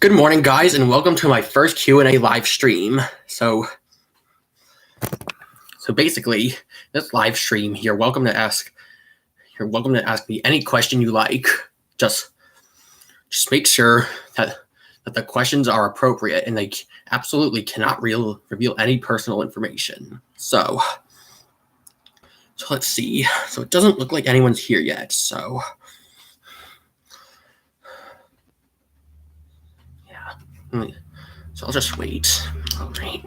Good morning, guys, and welcome to my first Q&A live stream. So basically, this live stream, you're welcome to ask me any question you like. Just make sure that the questions are appropriate and they absolutely cannot reveal any personal information. So let's see. So it doesn't look like anyone's here yet. So yeah. So I'll just wait. All right.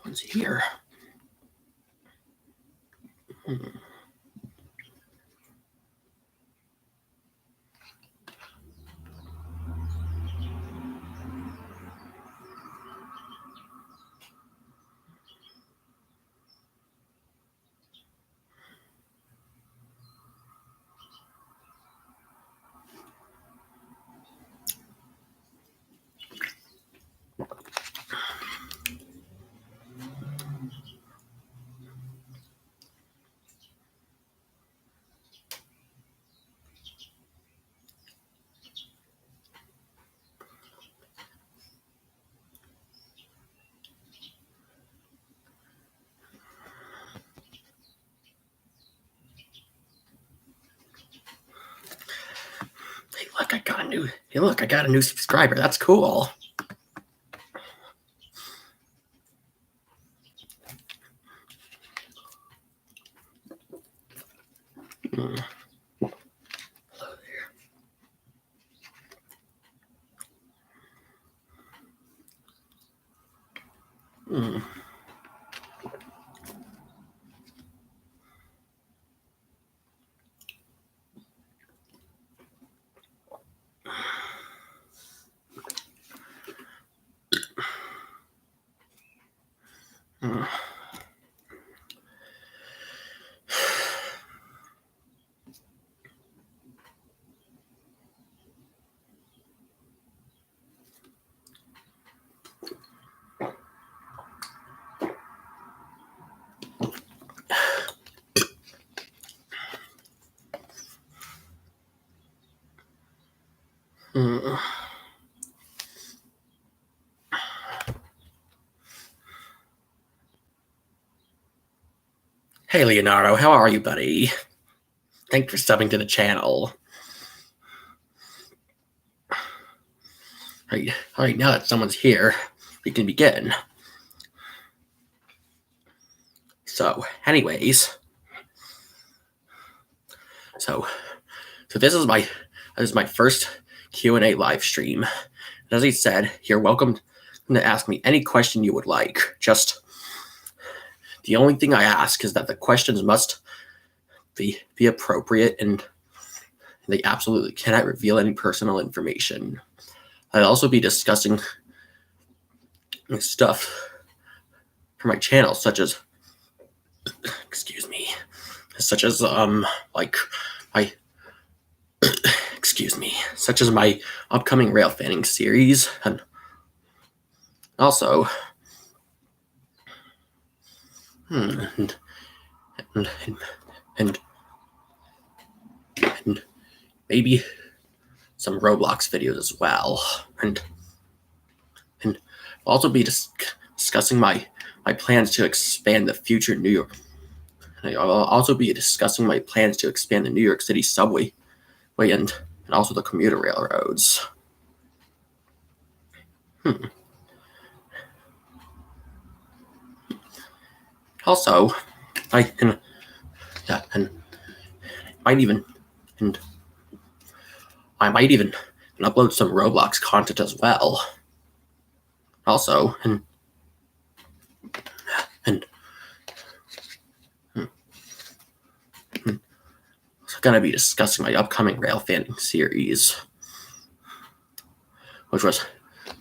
What's here? Look, I got a new subscriber. That's cool. Hello there. Hey, Leonardo, how are you, buddy? Thanks for subbing to the channel. All right, now that someone's here, we can begin. So, anyways, so this is my first Q&A live stream. As I said, you're welcome to ask me any question you would like. Just the only thing I ask is that the questions must be appropriate and they absolutely cannot reveal any personal information. I'll also be discussing stuff for my channel, such as my upcoming Railfanning Series, and also and maybe some Roblox videos as well, and I'll also be discussing my plans to expand the future New York. I'll also be discussing my plans to expand the New York City Subway, and also the Commuter Railroads. Also, I and yeah, and might even and I might even upload some Roblox content as well. Also, and I'm gonna be discussing my upcoming Railfanning Series, which was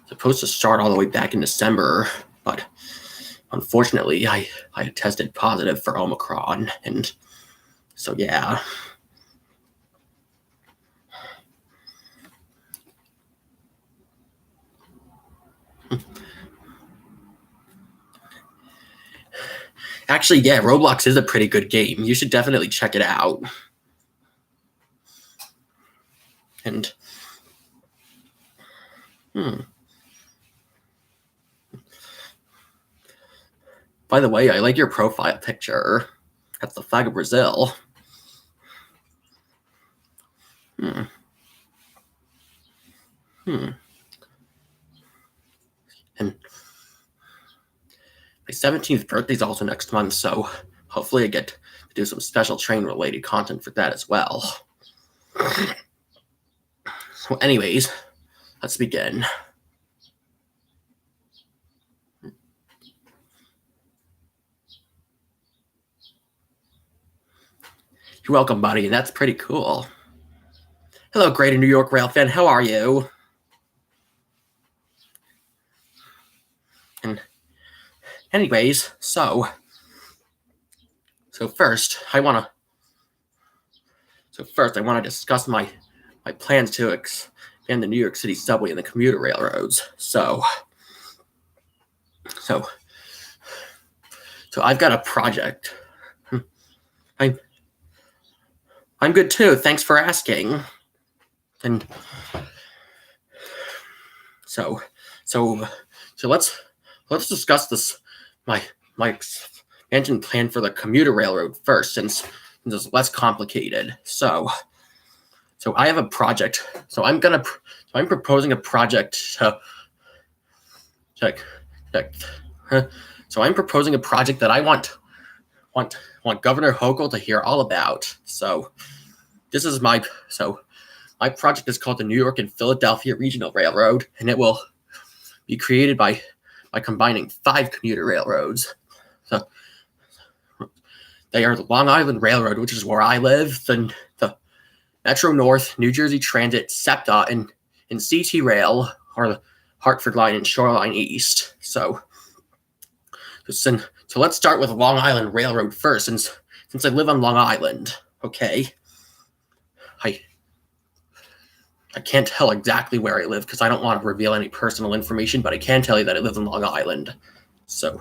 supposed to start all the way back in December, but unfortunately, I tested positive for Omicron, and so yeah. Actually, yeah, Roblox is a pretty good game. You should definitely check it out. And by the way, I like your profile picture. That's the flag of Brazil. And my 17th birthday is also next month, so hopefully I get to do some special train-related content for that as well. So anyways, let's begin. You're welcome, buddy, and that's pretty cool. Hello, Greater New York Rail fan. How are you? And anyways, so first I want to discuss my plans to expand the New York City Subway and the Commuter Railroads. So I've got a project. I'm good too. Thanks for asking. And so let's discuss this my expansion plan for the commuter railroad first, since it's less complicated. So I have a project. So I'm proposing a project so I'm proposing a project that I want Governor Hochul to hear all about. So this is my project is called the New York and Philadelphia Regional Railroad, and it will be created by combining 5 commuter railroads. So they are the Long Island Railroad, which is where I live, the Metro North, New Jersey Transit, SEPTA, and CT Rail, or the Hartford Line and Shoreline East. So let's start with Long Island Railroad first, since I live on Long Island. Okay, I can't tell exactly where I live because I don't want to reveal any personal information, but I can tell you that I live on Long Island. So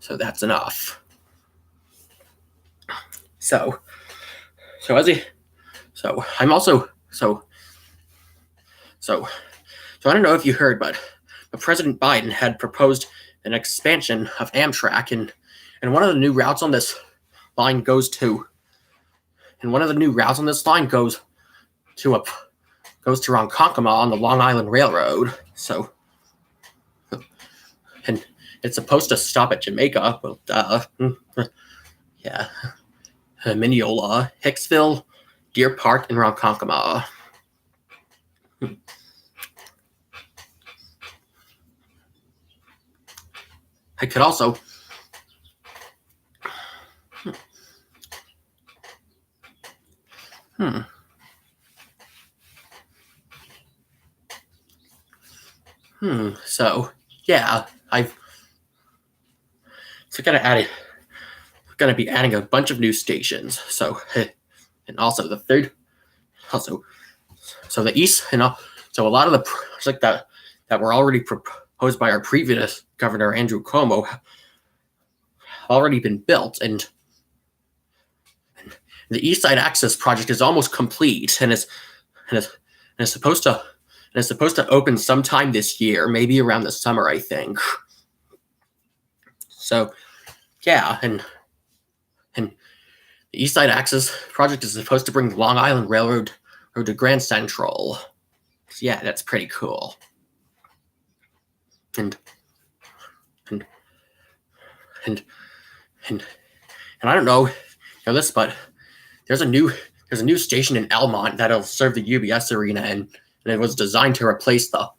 that's enough. So I'm also I don't know if you heard, but President Biden had proposed an expansion of Amtrak, and one of the new routes on this line goes to Ronkonkoma on the Long Island Railroad. So, and it's supposed to stop at Jamaica, but yeah, Mineola, Hicksville, Deer Park, and Ronkonkoma. I could also So yeah, gonna be adding a bunch of new stations. So and also the third, so the east, so a lot of the projects that were already proposed by our previous governor Andrew Cuomo have already been built, and the East Side Access project is almost complete, and is supposed to open sometime this year, maybe around the summer, I think. So yeah, and the East Side Access project is supposed to bring Long Island Railroad to Grand Central. So yeah, that's pretty cool. And And I don't know this, but there's a new station in Elmont that'll serve the UBS arena, and it was designed to replace the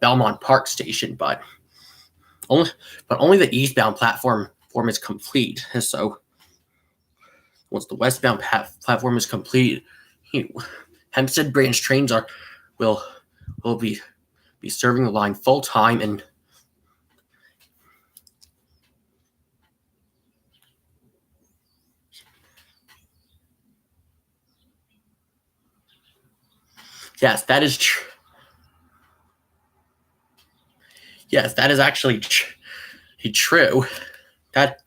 Belmont Park station, but only the eastbound platform is complete. And so once the westbound platform is complete, Hempstead branch trains will be serving the line full time. And yes, that is true. Yes, that is actually true. That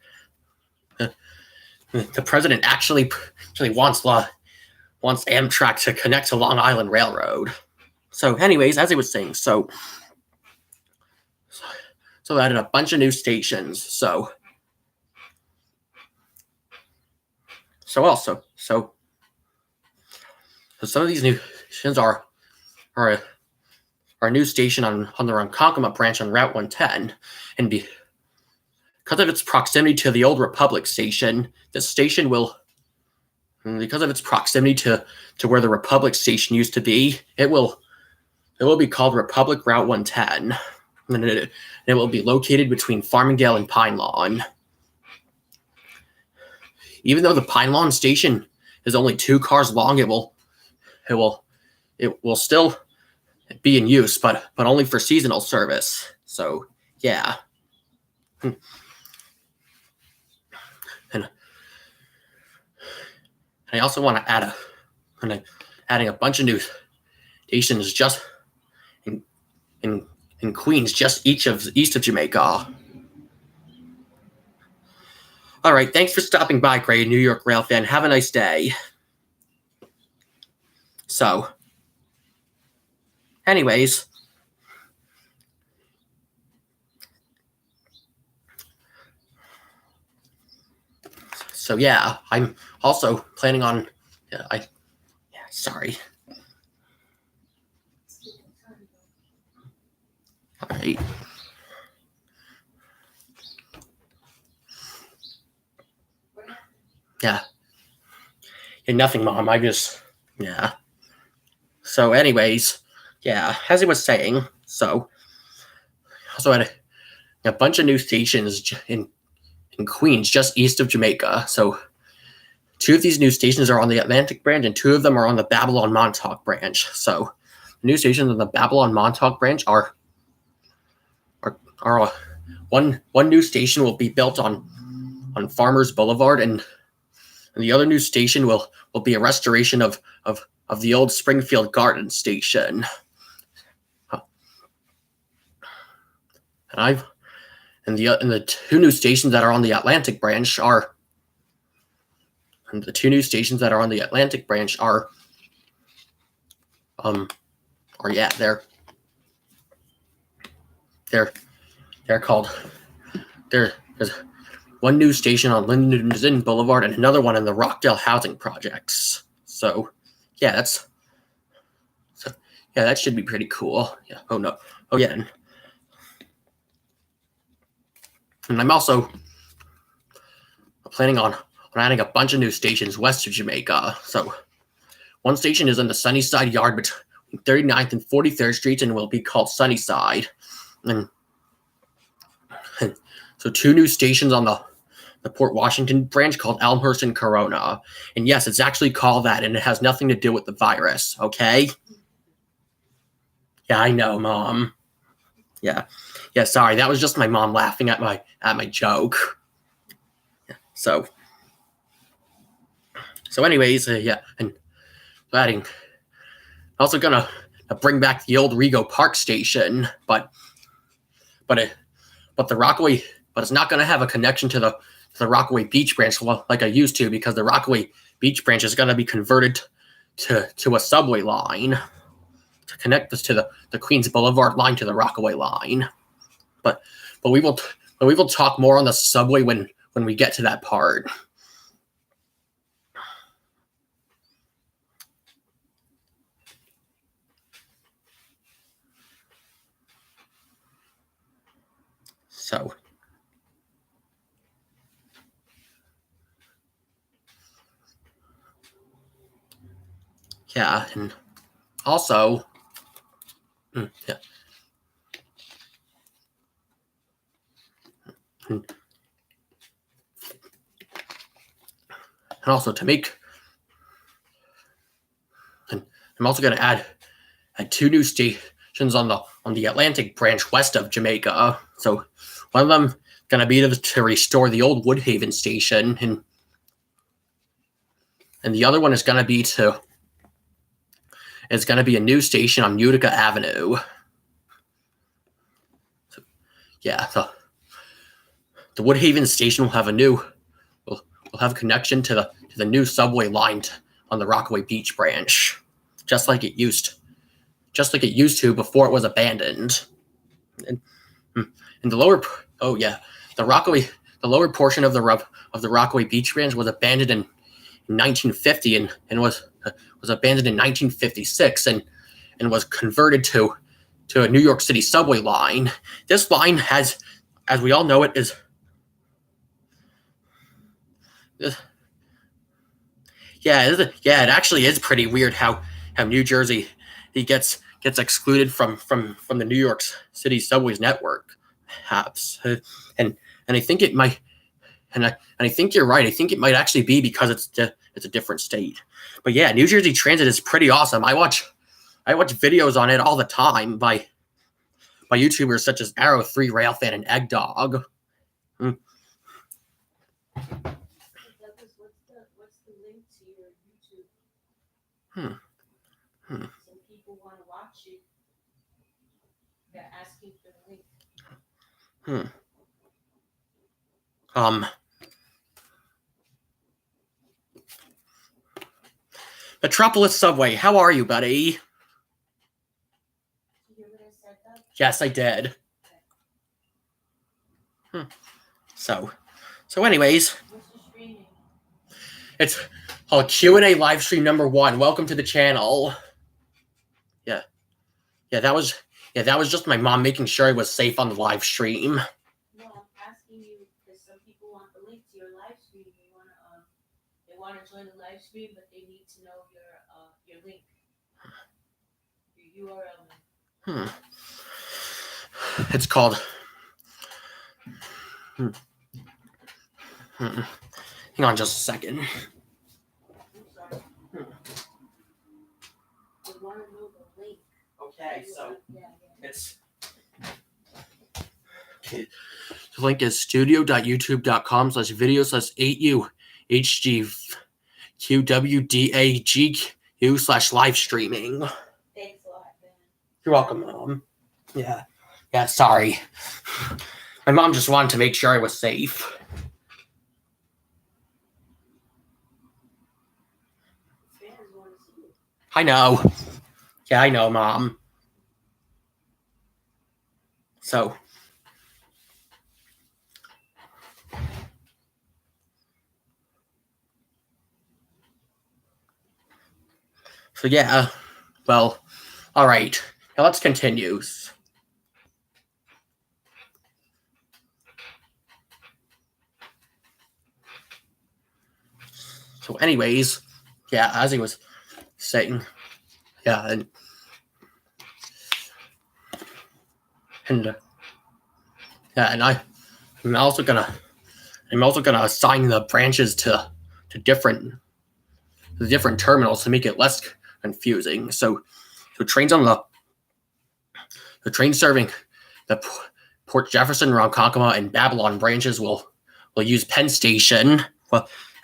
the president actually wants Amtrak to connect to Long Island Railroad. So, anyways, as I was saying, so added a bunch of new stations. So some of these new stations are a new station on the Ronkonkoma branch on Route 110, and because of its proximity to the old Republic station, the station will, because of its proximity to where the Republic station used to be, it will be called Republic Route 110, and it will be located between Farmingdale and Pine Lawn. Even though the Pine Lawn station is only 2 cars long, it will still be in use, but only for seasonal service. So yeah. And I also want to add adding a bunch of new stations just in Queens, just east of Jamaica. All right, thanks for stopping by, Gray, New York Rail fan. Have a nice day. So, anyways, so yeah, I'm also planning on. Sorry. All right. Yeah. Nothing, Mom. Yeah. So, anyways, yeah, as I was saying, so also had a bunch of new stations in Queens, just east of Jamaica. So 2 of these new stations are on the Atlantic branch, and 2 of them are on the Babylon Montauk branch. So the new stations on the Babylon Montauk branch are one new station will be built on Farmers Boulevard, and the other new station will be a restoration of the old Springfield Garden station. And the 2 new stations that are on the Atlantic branch are they're called there's one new station on Linden Boulevard and another one in the Rockdale housing projects. So yeah, that should be pretty cool. Yeah. Oh no. Oh yeah. And I'm also planning on adding a bunch of new stations west of Jamaica. So one station is in the Sunnyside Yard between 39th and 43rd Streets and will be called Sunnyside. And so 2 new stations on the Port Washington branch called Elmhurst and Corona. And yes, it's actually called that, and it has nothing to do with the virus, okay? Yeah, I know, Mom. Yeah, sorry, that was just my mom laughing at my joke. Yeah, so anyways, yeah, and adding, also gonna bring back the old Rego Park station, but the Rockaway, but it's not gonna have a connection to the Rockaway Beach branch like I used to, because the Rockaway Beach branch is gonna be converted to a subway line to connect this to the Queens Boulevard line to the Rockaway line. But we will talk more on the subway when we get to that part. So yeah, and also, yeah. And also to make, and I'm also going to add 2 new stations on the Atlantic branch west of Jamaica. So one of them going to be to restore the old Woodhaven station, and the other one is going to be a new station on Utica Avenue. So, yeah, the Woodhaven station will have will have a connection to the new subway line on the Rockaway Beach branch, just like it used to before it was abandoned. And the lower the lower portion of the Rockaway Beach branch was abandoned in 1950 and was abandoned in 1956 and was converted to a New York City subway line. This line has, as we all know, it actually is pretty weird how New Jersey gets excluded from the New York City subways network, perhaps. And I think it might, and I think you're right. I think it might actually be because it's a different state. But yeah, New Jersey Transit is pretty awesome. I watch videos on it all the time by YouTubers such as Arrow3, Railfan, and Egg Dog. What's the link to your YouTube? Some people want to watch it. They're asking for the link. Metropolis Subway, how are you, buddy? Did you hear what I said, though? Yes, I did. So anyways, What's the streaming? It's called Q&A live stream number 1. Welcome to the channel. Yeah, that was just my mom making sure I was safe on the live stream. No, I'm asking you because some people want the link to your live stream. They want to join the live stream, but they need to know your link, your URL link. It's called. Hang on just a second. I'm sorry. They want to know the link. Okay, so Yeah. it's. Okay. The link is studio.youtube.com/video/8UHGQWDAGQ/live streaming. Thanks a lot, man. You're welcome, Mom. Yeah, sorry. My mom just wanted to make sure I was safe. Fans want to see you. I know. Yeah, I know, Mom. So yeah, well, all right. Now let's continue. So anyways, yeah, as he was saying, yeah, and I'm also gonna assign the branches to different terminals to make it less confusing. So trains on the trains serving the Port Jefferson, Ronkonkoma, and Babylon branches will use Penn Station,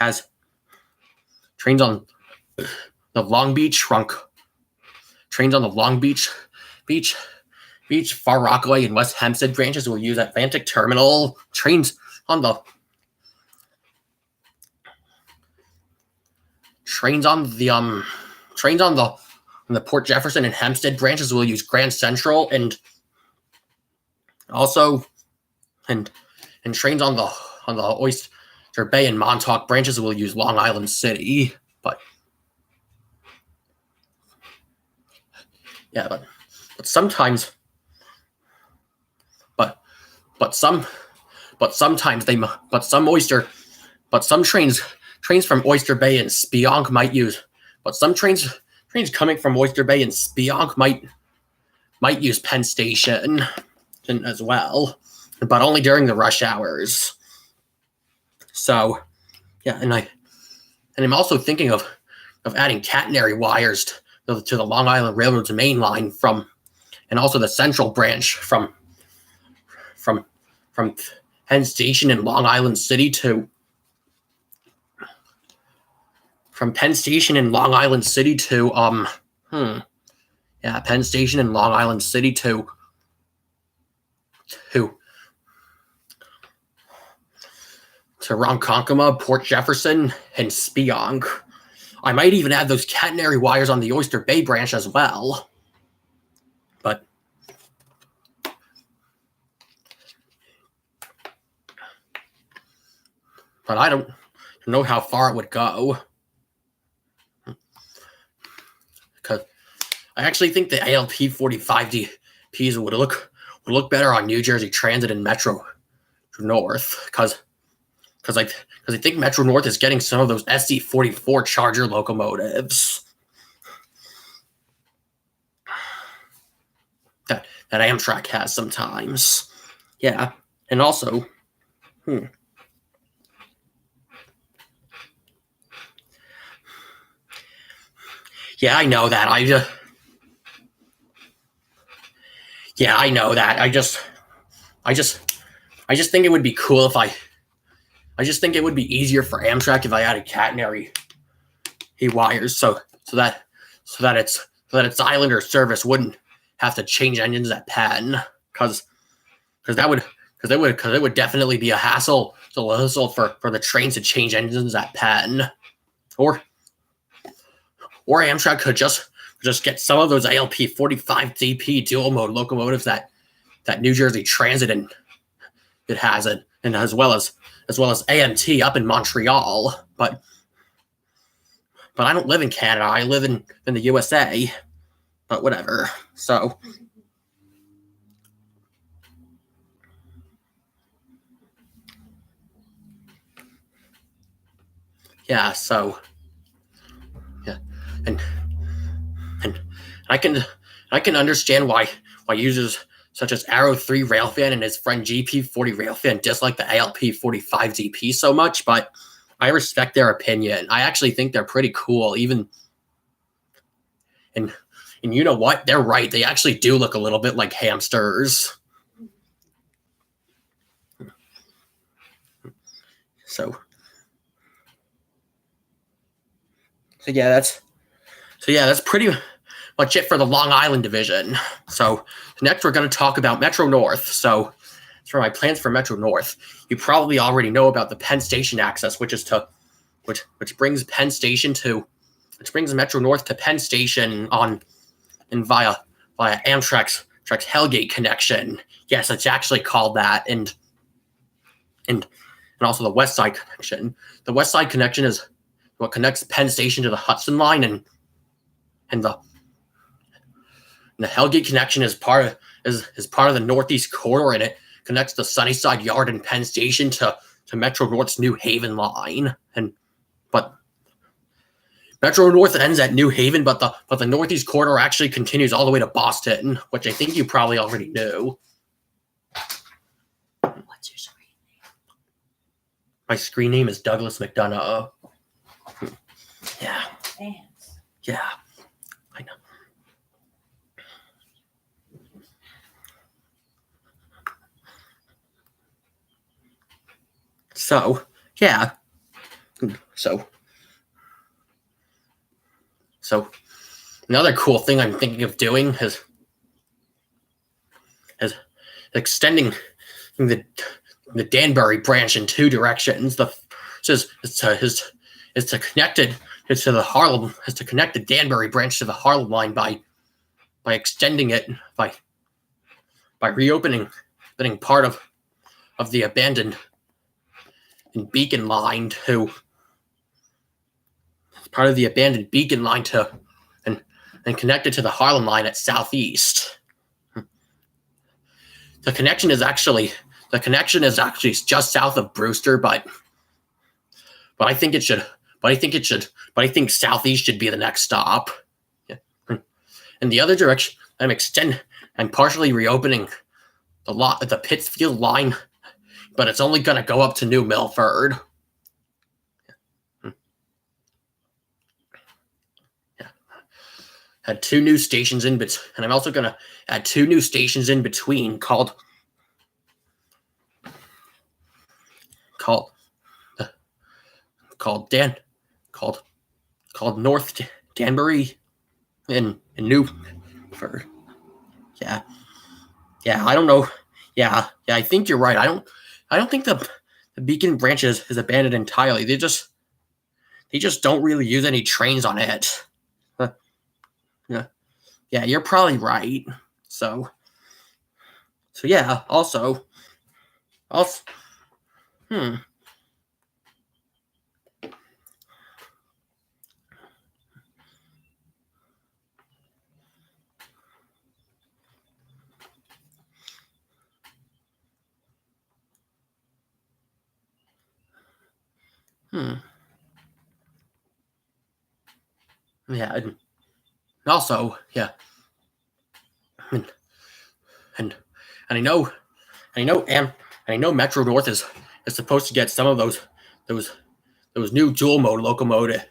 as trains on the Long Beach, Far Rockaway, and West Hempstead branches will use Atlantic Terminal. Trains on the Port Jefferson and Hempstead branches will use Grand Central, and also and trains on the Oyster Bay and Montauk branches will use Long Island City. But sometimes some trains from Oyster Bay and Spionk might use, but some trains trains coming from Oyster Bay and Spionk might use Penn Station as well, but only during the rush hours. So, yeah, and I'm also thinking of adding catenary wires to the Long Island Railroad's main line and also the Central Branch from Penn Station in Long Island City to Penn Station in Long Island City to Penn Station in Long Island City to Ronkonkoma, Port Jefferson, and Spionk. I might even add those catenary wires on the Oyster Bay branch as well. But I don't know how far it would go. Because I actually think the ALP 45DPs would look better on New Jersey Transit and Metro North, because I think Metro North is getting some of those SC-44 Charger locomotives that Amtrak has sometimes. Yeah, and also, yeah, I know that. I know that. I just think it would be cool if I just think it would be easier for Amtrak if I added catenary wires so that its Islander service wouldn't have to change engines at Penn, because it would definitely be a hassle for the trains to change engines at Penn, or Amtrak could just get some of those ALP 45DP dual mode locomotives that New Jersey Transit and it has it, and as well as AMT up in Montreal, but I don't live in Canada. I live in the USA, but whatever. So, yeah. So, yeah, and I can understand why users such as Arrow 3 Railfan and his friend GP40 Railfan dislike the ALP 45DP so much, but I respect their opinion. I actually think they're pretty cool, even. And you know what? They're right. They actually do look a little bit like hamsters. So yeah, that's pretty much it for the Long Island division. So next we're going to talk about Metro North. So for my plans for Metro North, you probably already know about the Penn Station access, which brings Metro North to Penn Station via Amtrak's Hellgate connection. Yes, it's actually called that, and also the West Side connection. The West Side connection is what connects Penn Station to the Hudson Line, and the Hellgate connection is part of the Northeast Corridor, and it connects the Sunnyside Yard and Penn Station to Metro North's New Haven line. But Metro North ends at New Haven, but the Northeast Corridor actually continues all the way to Boston, which I think you probably already knew. What's your screen name? My screen name is Douglas McDonough. Yeah. Fans. Yeah. I know. So, yeah. So another cool thing I'm thinking of doing is extending the Danbury branch in two directions. The is to connect the Danbury branch to the Harlem line by extending it by reopening part of the abandoned Beacon line to and connect it to the Harlem line at Southeast. The connection is actually just south of Brewster, but I think Southeast should be the next stop. In the other direction, I'm partially reopening the Pittsfield line, but it's only going to go up to New Milford. Yeah. Had 2 new stations in between, and I'm also going to add 2 new stations in between called North Danbury in Newford. Yeah. I don't know. Yeah. I think you're right. I don't think the Beacon branch is abandoned entirely. They just don't really use any trains on it. Yeah, you're probably right. So yeah. Also. Yeah. And also, yeah. And I know Metro North is supposed to get some of those new dual mode locomotive.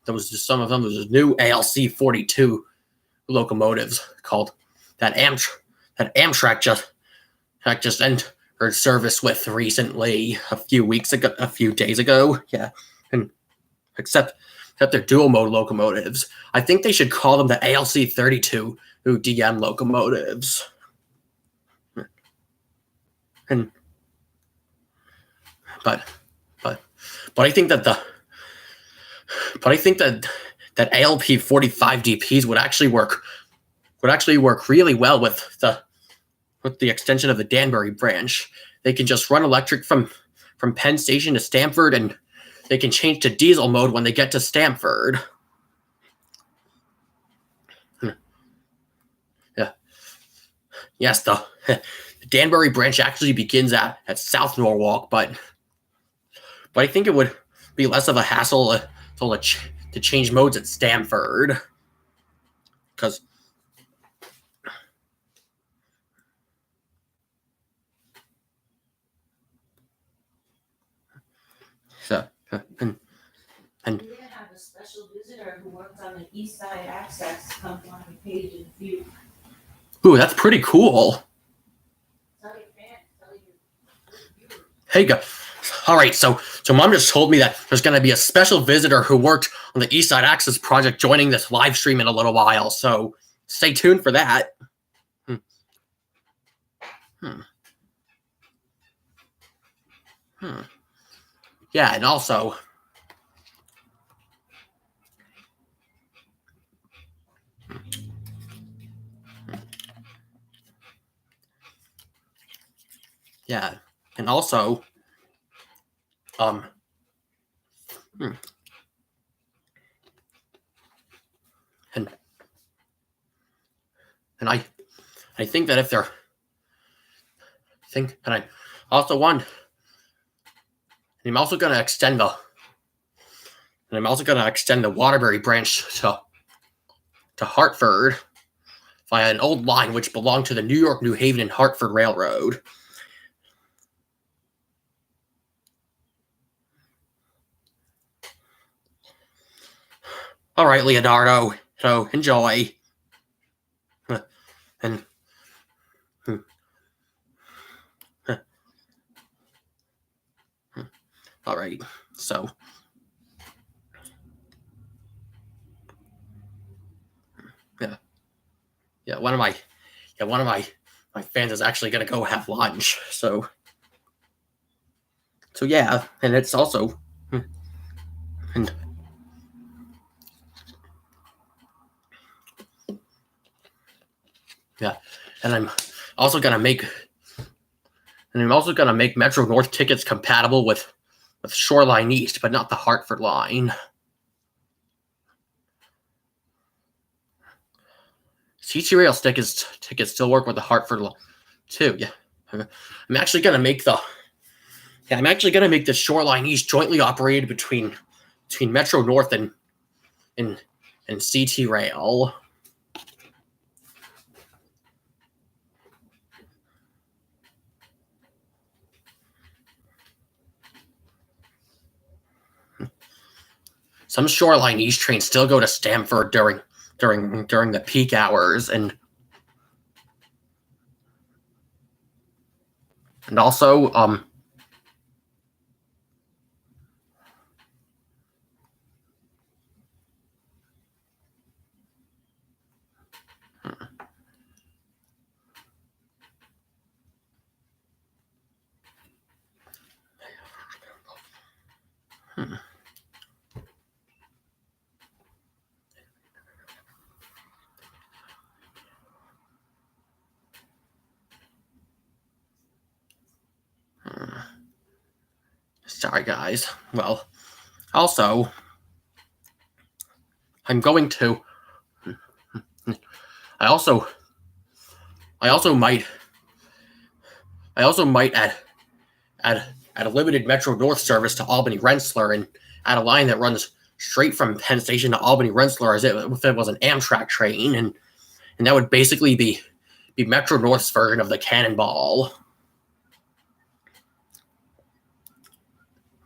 Some of them. Those new ALC 42 locomotives called that Amtrak just entered service with recently a few days ago. Yeah, and except they're dual mode locomotives. I think they should call them the ALC 32 DM locomotives. And but I think that that ALP 45 DPs would actually work really well with the extension of the Danbury branch. They can just run electric from Penn Station to Stamford, and they can change to diesel mode when they get to Stamford. Yeah. Yes, the Danbury branch actually begins at South Norwalk, but I think it would be less of a hassle to change modes at Stamford, because and We're gonna have a special visitor who works on the East Side Access come on the page in a few. Ooh, that's pretty cool. Tell your fans, tell your viewers. Hey, go. All right, so Mom just told me that there's going to be a special visitor who worked on the East Side Access project joining this live stream in a little while, so stay tuned for that. Yeah, and also, yeah, and also, and I think that if they're, and I also want, and I'm also going to extend the Waterbury branch to Hartford via an old line which belonged to the New York, New Haven, and Hartford Railroad. All right, Leonardo. So enjoy. And all right. So yeah, one of my fans is actually gonna go have lunch. So yeah, and it's also and yeah, and I'm also gonna make Metro North tickets compatible with Shoreline East, but not the Hartford line. CT Rail tickets still work with the Hartford line too. Yeah, I'm actually gonna make the Shoreline East jointly operated between Metro North and CT Rail. some Shoreline East trains still go to Stamford during the peak hours, and also sorry guys. Well, also I'm going to. I also might add a limited Metro North service to Albany Rensselaer, and add a line that runs straight from Penn Station to Albany Rensselaer as if it was an Amtrak train, and that would basically be Metro North's version of the Cannonball.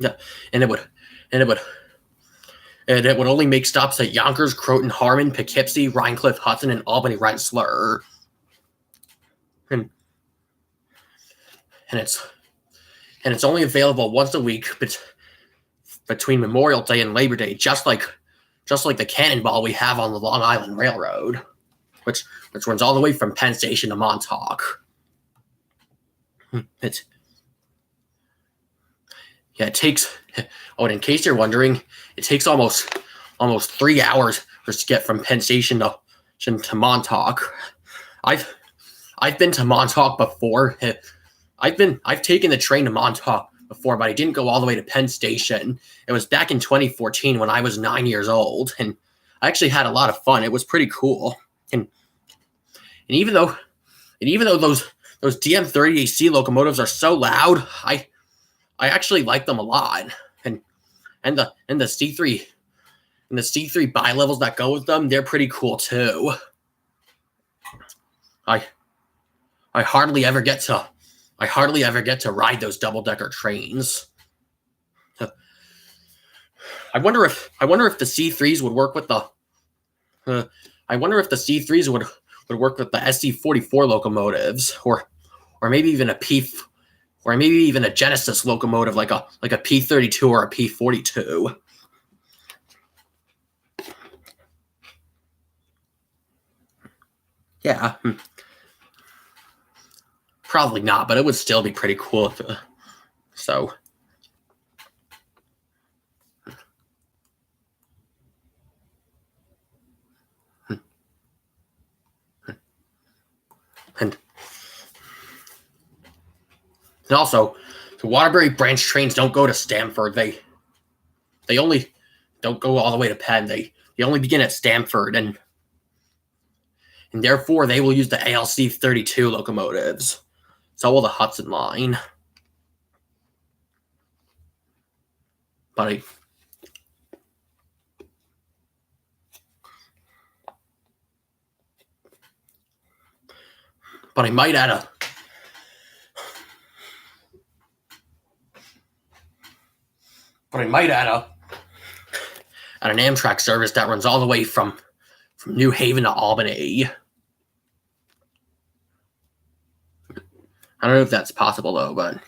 Yeah, and it would only make stops at Yonkers, Croton, Harmon, Poughkeepsie, Rhinecliff, Hudson, and Albany Rensselaer. And it's only available once a week between Memorial Day and Labor Day, just like the Cannonball we have on the Long Island Railroad, which runs all the way from Penn Station to Montauk. It takes. Oh, and in case you're wondering, it takes almost 3 hours to get from Penn Station to Montauk. I've been to Montauk before. I've taken the train to Montauk before, but I didn't go all the way to Penn Station. It was back in 2014 when I was 9 years old, and I actually had a lot of fun. It was pretty cool. And even though those DM30 AC locomotives are so loud, I actually like them a lot. And the C3 bi-levels that go with them, they're pretty cool too. I hardly ever get to ride those double-decker trains. I wonder if the C3s would work with the SC44 locomotives, or maybe even a Genesis locomotive like a P32 or a P42. Yeah. Probably not, but it would still be pretty cool. And also, the Waterbury branch trains don't go to Stamford. They only don't go all the way to Penn. They only begin at Stamford, and therefore they will use the ALC 32 locomotives. So will the Hudson line. But I might add an Amtrak service that runs all the way from New Haven to Albany. I don't know if that's possible though, but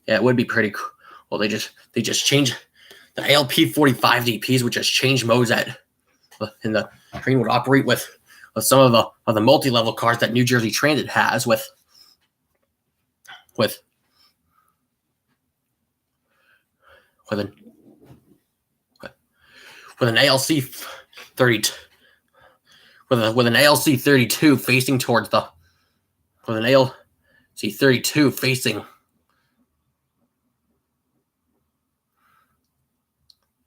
yeah, it would be pretty cool. Well, they just changed the ALP 45 DPs, which just changed modes and the train would operate with some of the multi-level cars that New Jersey Transit has with an ALC 30 with an ALC 32 facing towards with an ALC 32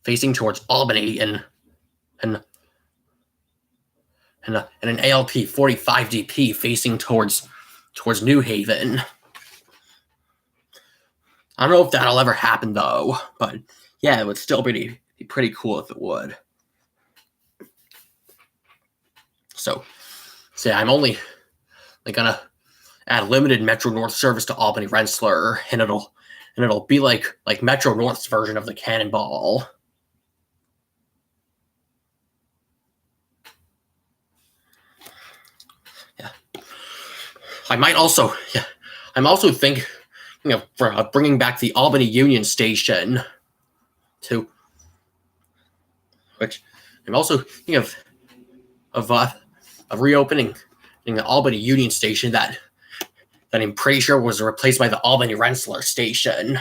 facing towards Albany, and an ALP 45 DP facing towards New Haven. I don't know if that'll ever happen though, but yeah, it would still be pretty cool if it would. So yeah, I'm only gonna add limited Metro North service to Albany Rensselaer, and it'll be like Metro North's version of the Cannonball. I might also, yeah, I'm also thinking of bringing back the Albany Union Station, to which I'm also thinking of reopening the Albany Union Station that I'm pretty sure was replaced by the Albany Rensselaer Station.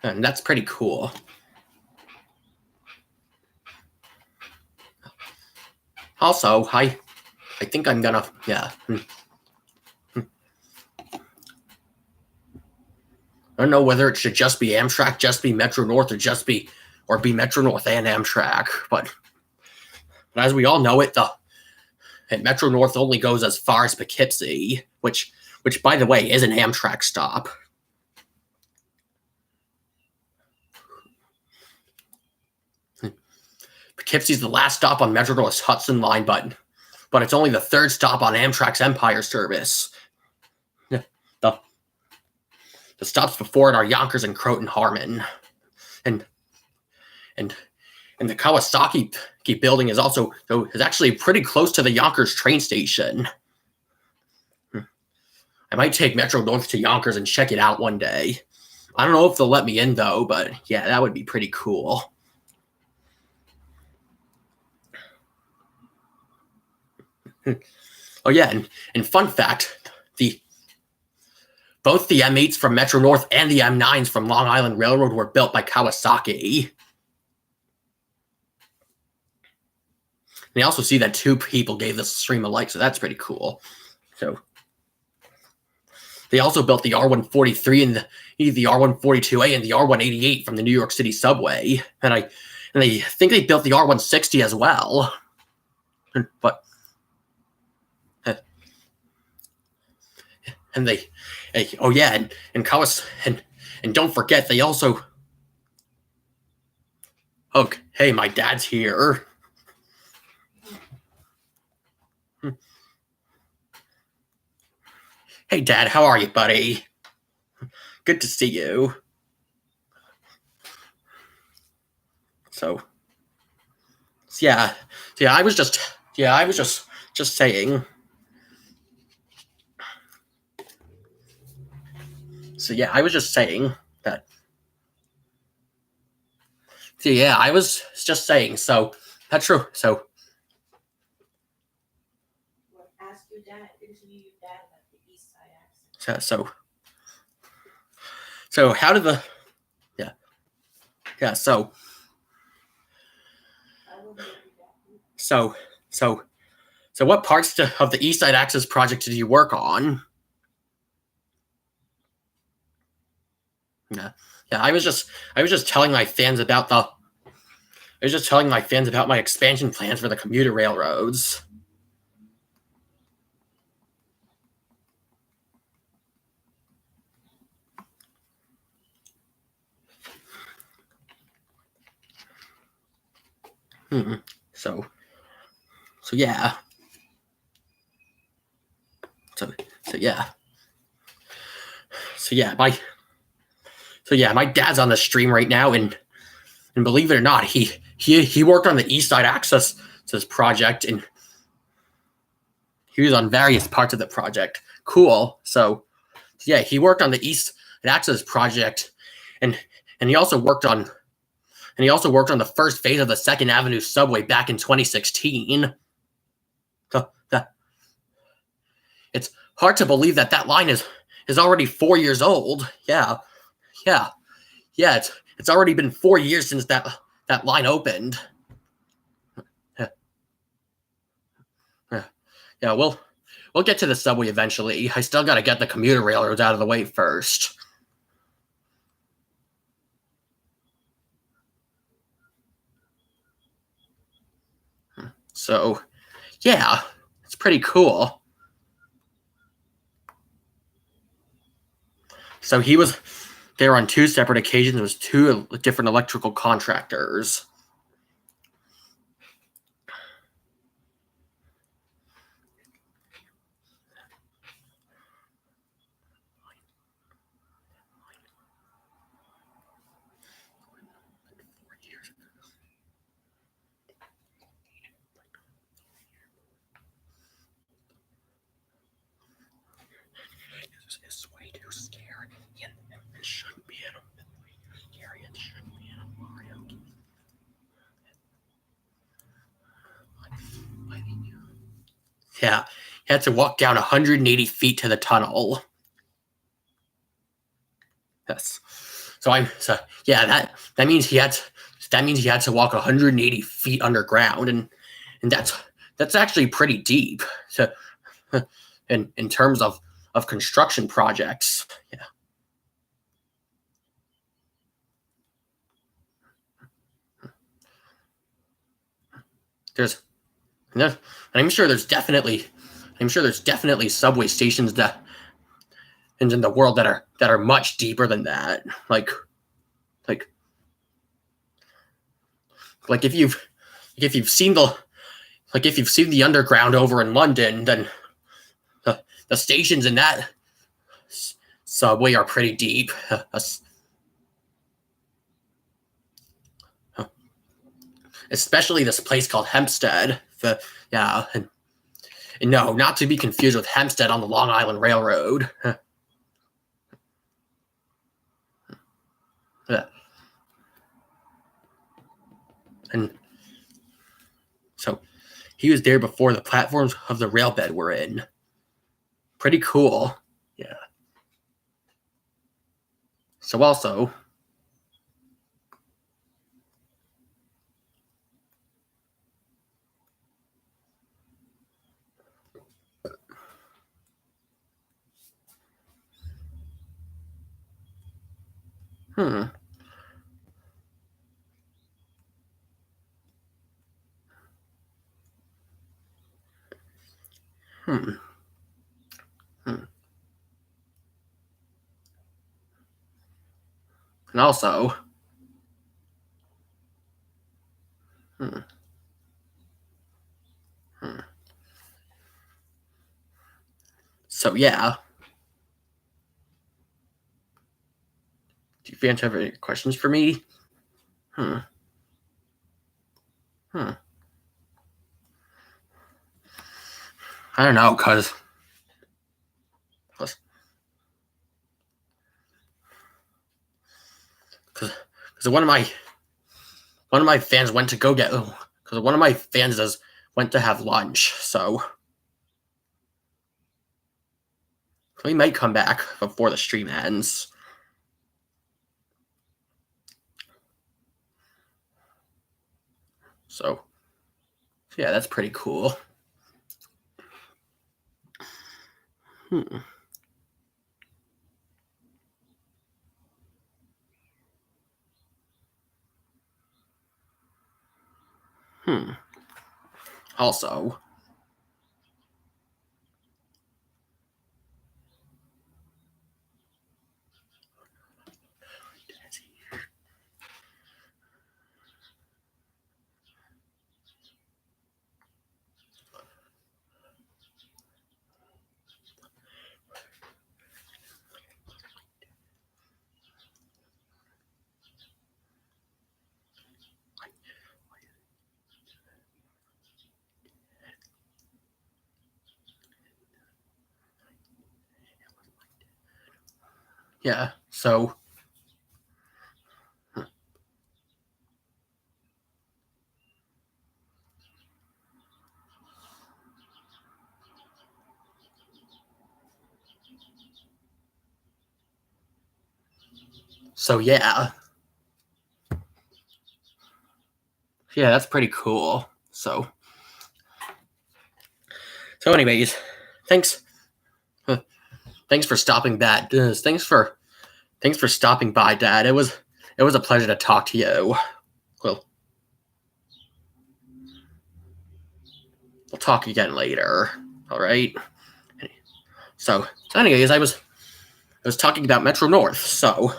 And that's pretty cool. Also, I think I'm gonna, yeah. I don't know whether it should just be Amtrak, just be Metro North, or be Metro North and Amtrak. But as we all know it, Metro North only goes as far as Poughkeepsie, which by the way is an Amtrak stop. Poughkeepsie's the last stop on Metro North's Hudson Line, but it's only the third stop on Amtrak's Empire service. The stops before it are Yonkers and Croton Harmon, and the Kawasaki building is actually pretty close to the Yonkers train station. I might take Metro North to Yonkers and check it out one day. I don't know if they'll let me in though, but yeah, that would be pretty cool. Oh yeah, and fun fact, both the M8s from Metro North and the M9s from Long Island Railroad were built by Kawasaki. And you also see that 2 people gave this stream a like, so that's pretty cool. So they also built the R143 and the R142A and the R188 from the New York City Subway, and I think they built the R160 as well. But and oh yeah, and don't forget they also. Oh, hey, my dad's here. Hey, Dad, how are you, buddy? Good to see you. So yeah, I was just saying. So yeah, I was just saying that. So yeah, I was just saying. So that's true. So. Ask your dad. Interview your dad about the East Side accent. So how did the so what parts of the East Side Access project did you work on? Yeah, I was just telling my fans about my expansion plans for the commuter railroads. So yeah. My dad's on the stream right now, and believe it or not, he worked on the East Side Access project, and he was on various parts of the project. Cool. So yeah, he worked on the East Side Access project, and he also worked on the first phase of the Second Avenue Subway back in 2016. It's hard to believe that line is already 4 years old. Yeah. It's already been 4 years since that line opened. Yeah, we'll get to the subway eventually. I still got to get the commuter railroads out of the way first. So, yeah, it's pretty cool. So he was there on 2 separate occasions. It was 2 different electrical contractors. It's way too scary. It shouldn't be in a scary. It shouldn't be in a Mario game. Yeah, he had to walk down 180 feet to the tunnel. Yes. So yeah, that means he had to walk 180 feet underground, and that's actually pretty deep. So, in terms of construction projects, yeah. And I'm sure there's definitely subway stations that in the world that are much deeper than that. Like if you've seen the underground over in London, then the stations in that subway are pretty deep. Especially this place called Hempstead. And no, not to be confused with Hempstead on the Long Island Railroad. And so he was there before the platforms of the railbed were in. Pretty cool. Yeah. So also, hmm. Hmm. Hmm. And also, hmm. Hmm. So yeah. Do you fans have any questions for me? Hmm. Hmm. I don't know, cause one of my fans went to go get because one of my fans went to have lunch, so we might come back before the stream ends. So yeah, that's pretty cool. Hmm. Hmm. Also, yeah. So yeah. Yeah, that's pretty cool. So anyways, thanks for stopping that. Thanks for stopping by, Dad. It was a pleasure to talk to you. Well, we'll talk again later. All right. So anyways, I was talking about Metro North. So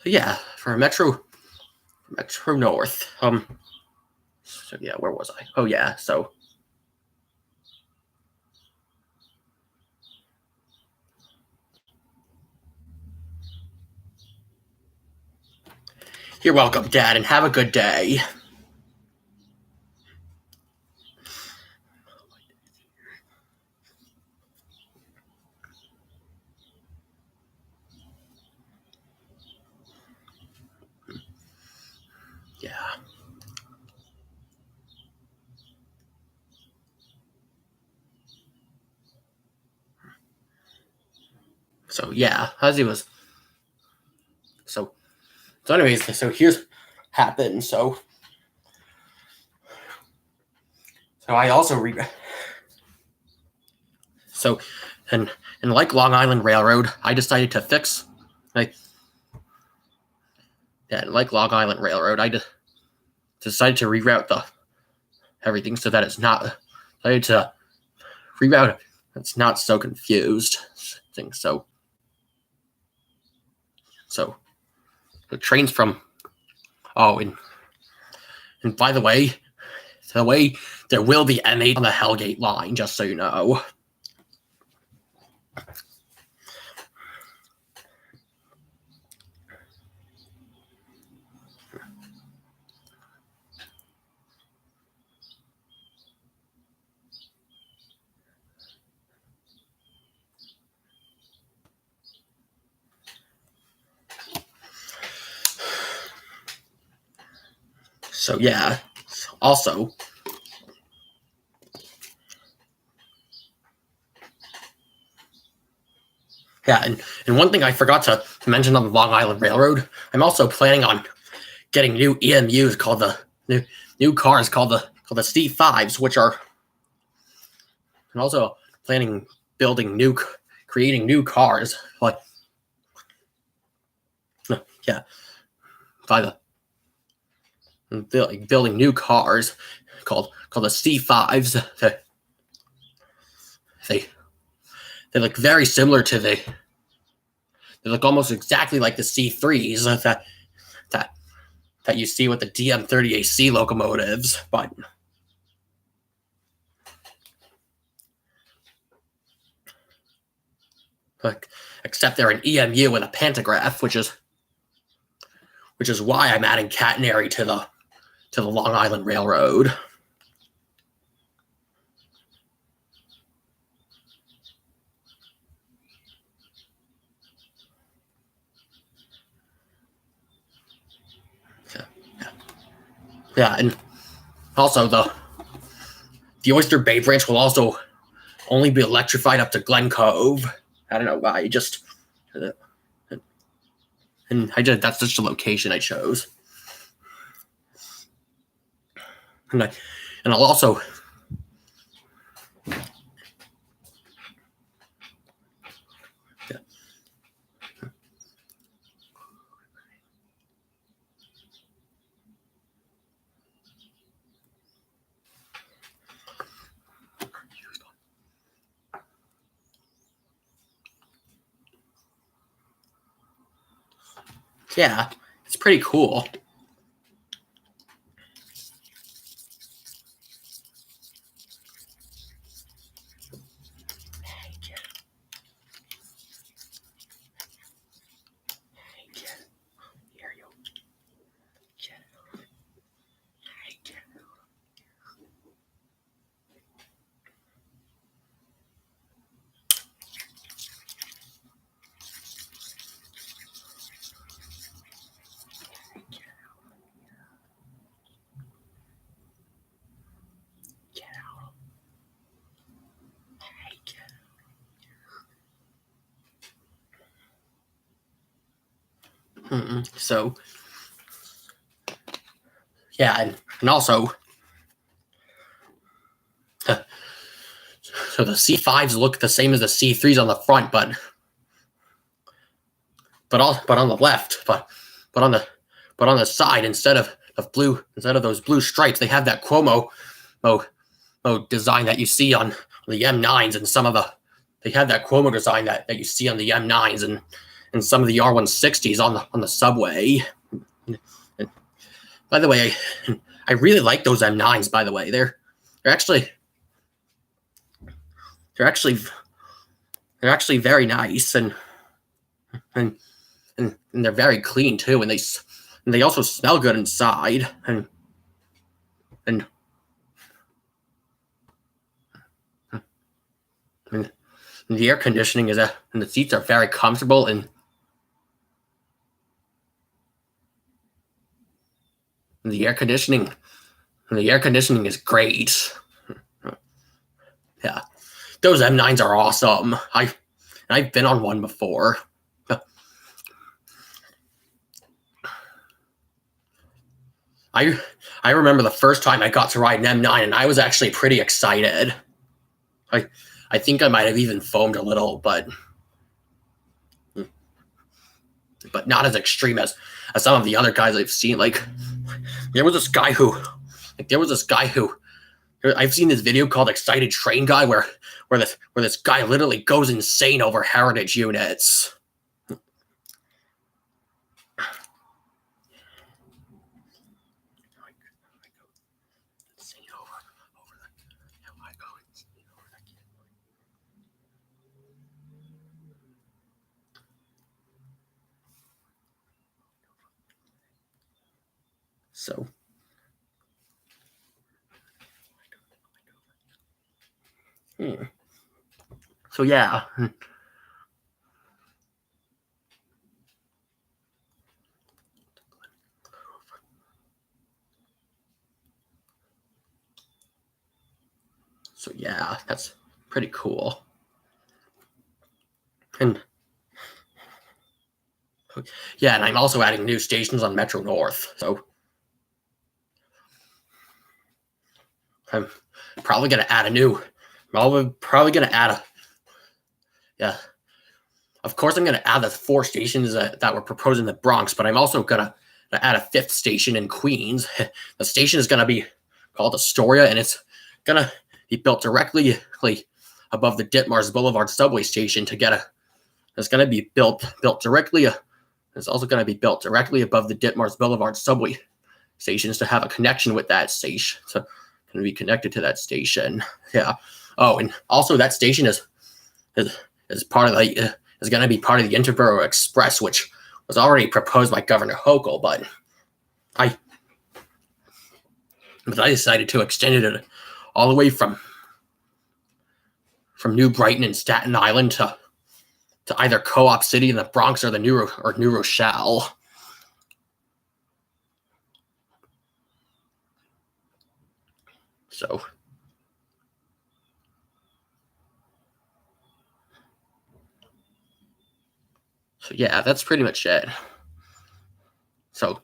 yeah, for Metro North. So yeah, where was I? Oh yeah, so you're welcome, Dad, and have a good day. So yeah, as he was. So anyways, so here's happened. So I also so and like Long Island Railroad, I decided to fix like Long Island Railroad, I decided to reroute the everything so that it's not decided to reroute it's not so confused. So the trains from and by the way, there will be M8 on the Hellgate line, just so you know. So yeah, also yeah, and one thing I forgot to mention on the Long Island Railroad, I'm also planning on getting new EMUs called the new cars called the C5s, which are, and also planning creating new cars like yeah by the building new cars called the C5s. They look very similar to they look almost exactly like the C3s that you see with the DM30AC locomotives, but except they're an EMU with a pantograph, which is why I'm adding catenary to the Long Island Railroad. Yeah, and also the Oyster Bay branch will also only be electrified up to Glen Cove. I don't know why, that's just the location I chose. And I'll also yeah, it's pretty cool. So yeah, and also so the C5s look the same as the C3s on the front, but on the left, but on the side, instead of those blue stripes, they have that Cuomo design that you see on the M9s, and they have that Cuomo design that you see on the M9s and some of the R160s on the subway. And by the way, I really like those M9s. By the way, they're actually very nice, and they're very clean too, and they also smell good inside, and the air conditioning and the seats are very comfortable, and the air conditioning is great. Yeah, those M9s are awesome. I've been on one before. I remember the first time I got to ride an M9, and I was actually pretty excited. I think I might have even foamed a little, but not as extreme as some of the other guys I've seen. Like there was this guy who I've seen this video called "Excited Train Guy" where this guy literally goes insane over heritage units. So, so yeah. So yeah, that's pretty cool. And yeah, and I'm also adding new stations on Metro North. So I'm probably gonna add a new. Probably gonna add a. Yeah. Of course, I'm gonna add the 4 stations that were proposed in the Bronx, but I'm also gonna add a 5th station in Queens. The station is gonna be called Astoria, and it's gonna be built directly above the Ditmars Boulevard subway station to get a. It's gonna be built directly. It's also gonna be built directly above the Ditmars Boulevard subway stations to have a connection with that station. So going to be connected to that station. Yeah. Oh, and also that station is part of the is going to be part of the Interborough Express, which was already proposed by Governor Hochul, but I decided to extend it all the way from New Brighton and Staten Island to either Co-op City in the Bronx or New Rochelle. So yeah, that's pretty much it. So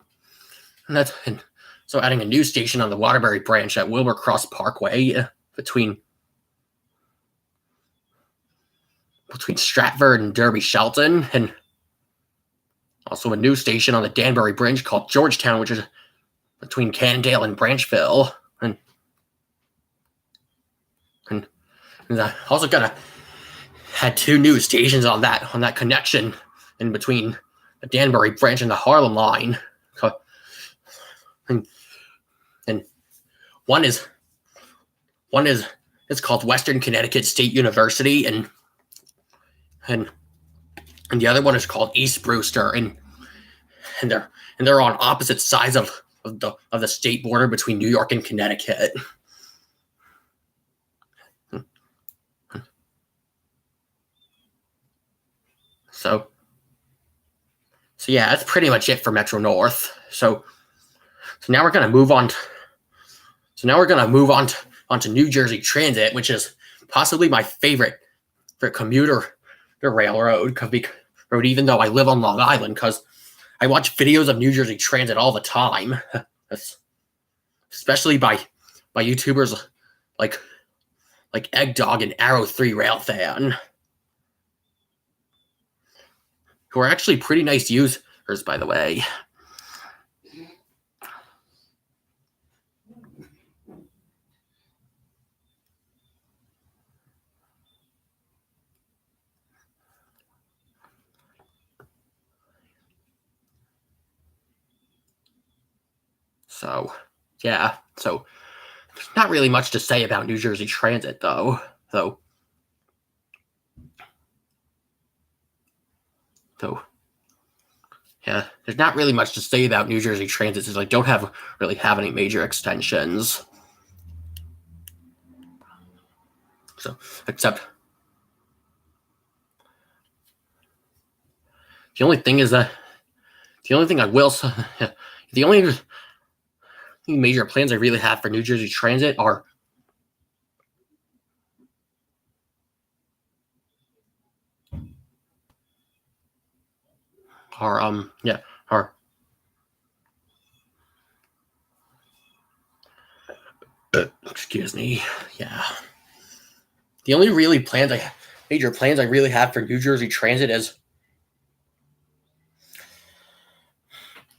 adding a new station on the Waterbury branch at Wilbur Cross Parkway between Stratford and Derby Shelton, and also a new station on the Danbury Bridge called Georgetown, which is between Cannondale and Branchville, and also gonna had 2 new stations on that connection in between the Danbury Branch and the Harlem line, and one is it's called Western Connecticut State University, and the other one is called East Brewster, and they're on opposite sides of the state border between New York and Connecticut. So yeah, that's pretty much it for Metro North. So now we're gonna move on. Onto New Jersey Transit, which is possibly my favorite for commuter railroad, even though I live on Long Island, because I watch videos of New Jersey Transit all the time, especially by YouTubers like Egg Dog and Arrow 3 Railfan, who are actually pretty nice users, by the way. So, yeah. So, there's not really much to say about New Jersey Transit, though. So, yeah, there's not really much to say about New Jersey Transit since I don't really have any major extensions. So, except the only thing major plans I really have for New Jersey Transit are are excuse me. Yeah. The only really major plans I really have for New Jersey Transit is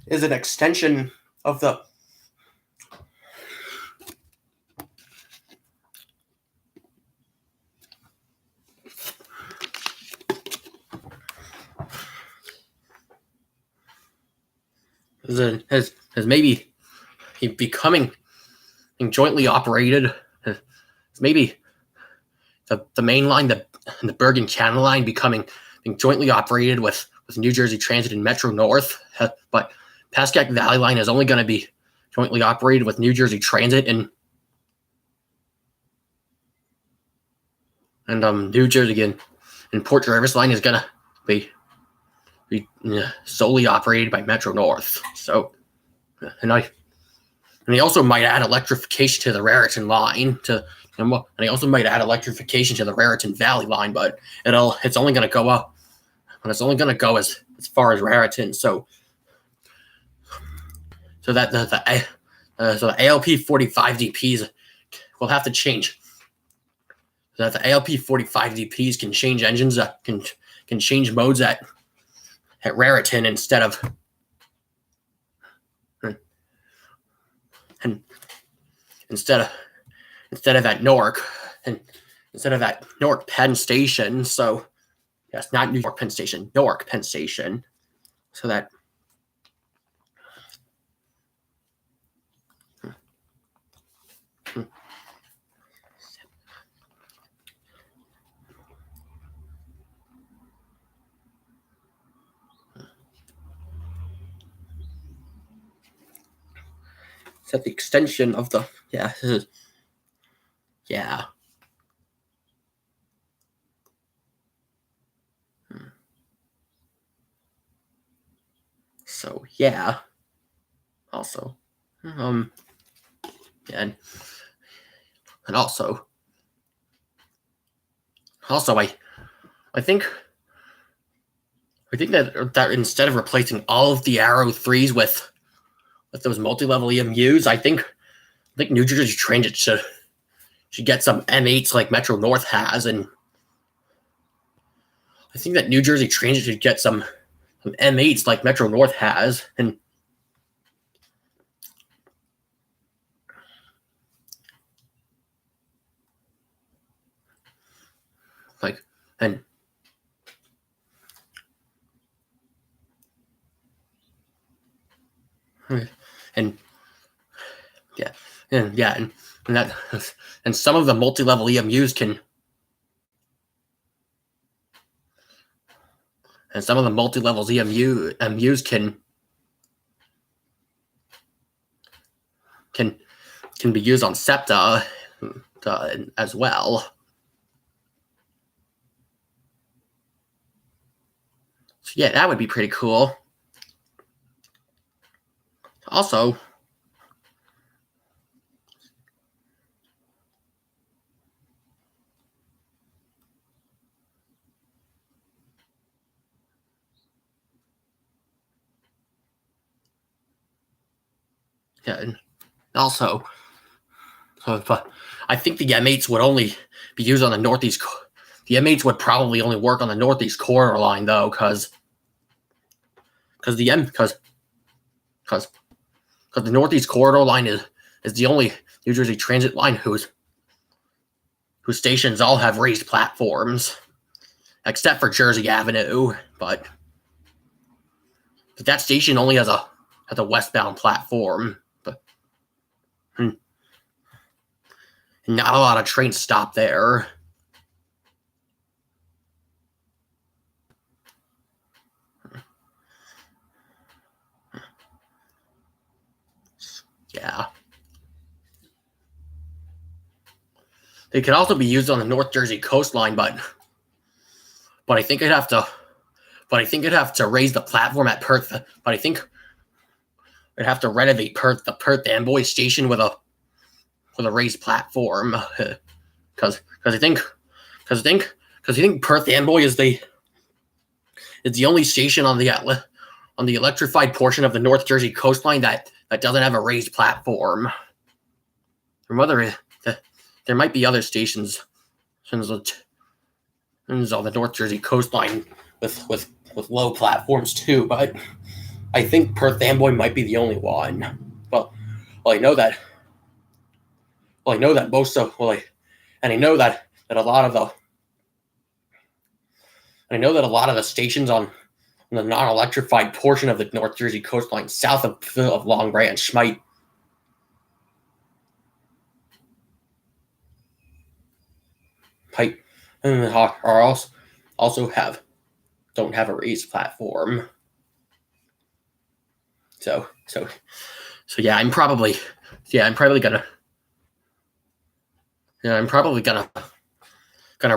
an extension of the as maybe becoming jointly operated, maybe the main line, the Bergen Channel line becoming jointly operated with New Jersey Transit and Metro North, but Pascack Valley line is only going to be jointly operated with New Jersey Transit and New Jersey and Port Jervis line is going to be solely operated by Metro North. So, and they also might add electrification to the Raritan line and they also might add electrification to the Raritan Valley line, but it's only going to go up, and it's only going to go as far as Raritan. So that the ALP 45 DPs will have to change. So that the ALP 45 DPs can change engines, can change modes at Raritan instead of at Newark, and instead of at Newark Penn Station. So yes, not New York Penn Station, Newark Penn Station. So that the extension of the yeah. So yeah. Also, and also I think that instead of replacing all of the Arrow 3s with those multi-level EMUs, I think New Jersey Transit should get some M8s like Metro North has, and I think that New Jersey Transit should get some M8s like Metro North has, and and some of the multi-level EMUs can can be used on SEPTA as well. So yeah, that would be pretty cool. Also, but I think the M8s would only be used on the Northeast. The M8s would probably only work on the Northeast Corridor line, though, because the Northeast Corridor line is the only New Jersey Transit line whose stations all have raised platforms, except for Jersey Avenue. But that station only has a westbound platform. But not a lot of trains stop there. Yeah. They could also be used on the North Jersey coastline, but I think I'd have to raise the platform at Perth. But I think I'd have to renovate the Perth Amboy station with a raised platform, because I think Perth Amboy is the only station on the on the electrified portion of the North Jersey coastline that doesn't have a raised platform. There might be other stations on the North Jersey coastline with low platforms too, but I think Perth Amboy might be the only one. I know that most of and I know that a lot of the stations on the non-electrified portion of the North Jersey coastline south of Long Branch might are also don't have a raised platform. So yeah, I'm probably gonna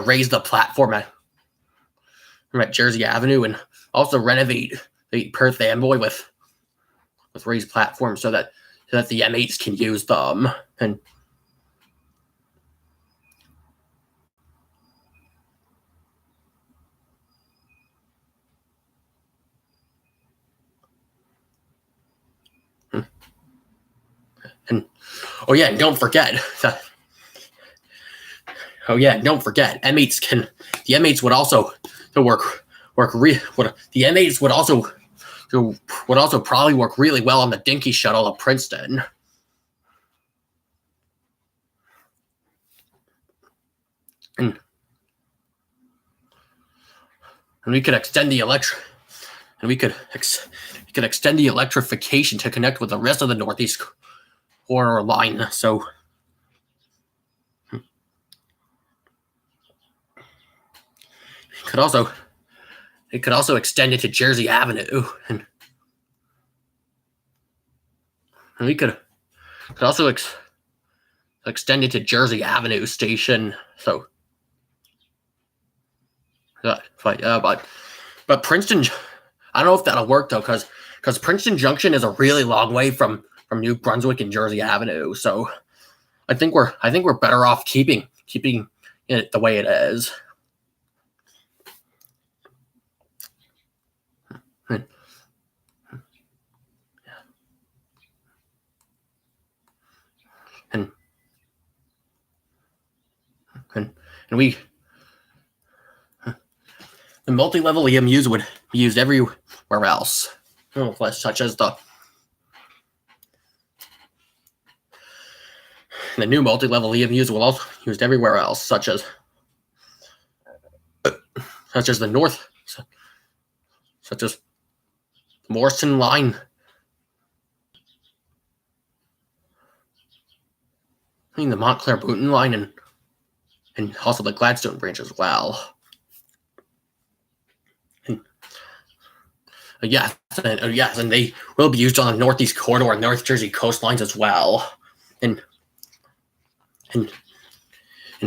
raise the platform at Jersey Avenue and also renovate the Perth Amboy with raised platforms so that the M8s can use them and oh yeah, and don't forget the M8s would also probably work really well on the Dinky shuttle of Princeton. And we could extend the electrification to connect with the rest of the Northeast Corridor line. So it could also extend it to Jersey Avenue, and we could also extend it to Jersey Avenue Station. So, but Princeton, I don't know if that'll work though, because Princeton Junction is a really long way from New Brunswick and Jersey Avenue. So, I think we're better off keeping it the way it is. And the multi-level EMUs would be used everywhere else, such as the new multi-level EMUs will also be used everywhere else, such as the North, such as the Morrison line. I mean the Montclair Booton line and also the Gladstone branch as well. Yes, and they will be used on the Northeast Corridor and North Jersey coastlines as well, and